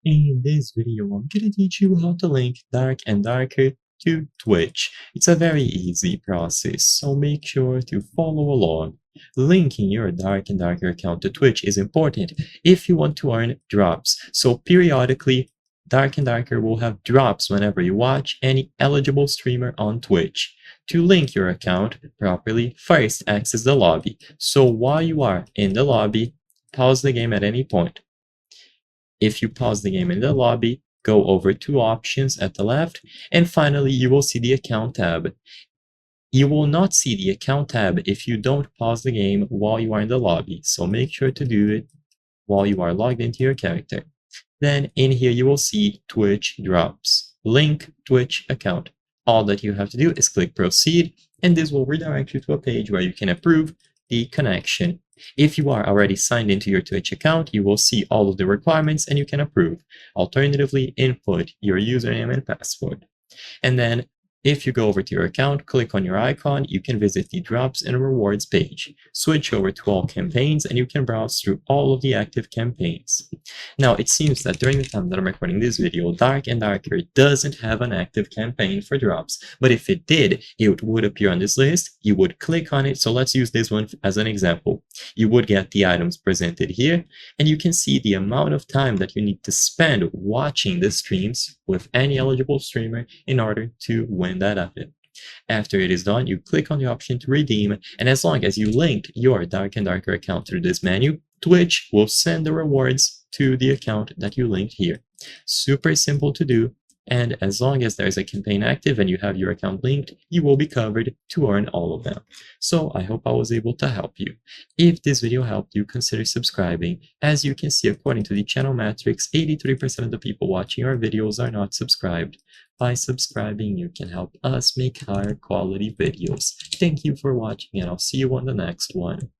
In this video, I'm gonna teach you how to link Dark and Darker to Twitch. It's a very easy process, so make sure to follow along. Linking your Dark and Darker account to Twitch is important if you want to earn drops. So periodically, Dark and Darker will have drops whenever you watch any eligible streamer on Twitch. To link your account properly, first access the lobby. So while you are in the lobby, pause the game at any point. If you pause the game in the lobby, go over to options at the left, and finally you will see the account tab. You will not see the account tab if you don't pause the game while you are in the lobby, so make sure to do it while you are logged into your character. Then in here you will see Twitch drops. Link Twitch account. All that you have to do is click proceed, and this will redirect you to a page where you can approve the connection. If you are already signed into your Twitch account, you will see all of the requirements and you can approve. Alternatively, input your username and password. And then if you go over to your account, click on your icon, you can visit the drops and rewards page. Switch over to all campaigns and you can browse through all of the active campaigns. Now, it seems that during the time that I'm recording this video, Dark and Darker doesn't have an active campaign for drops, but if it did, it would appear on this list. You would click on it, so let's use this one as an example. You would get the items presented here, and you can see the amount of time that you need to spend watching the streams with any eligible streamer in order to win that item. After it is done, you click on the option to redeem, and as long as you linked your Dark and Darker account through this menu, Twitch will send the rewards to the account that you linked here. Super simple to do, and as long as there's a campaign active and you have your account linked, you will be covered to earn all of them. So I hope I was able to help you. If this video helped you, consider subscribing. As you can see, according to the channel metrics, 83% of the people watching our videos are not subscribed. By subscribing, you can help us make higher quality videos. Thank you for watching, and I'll see you on the next one.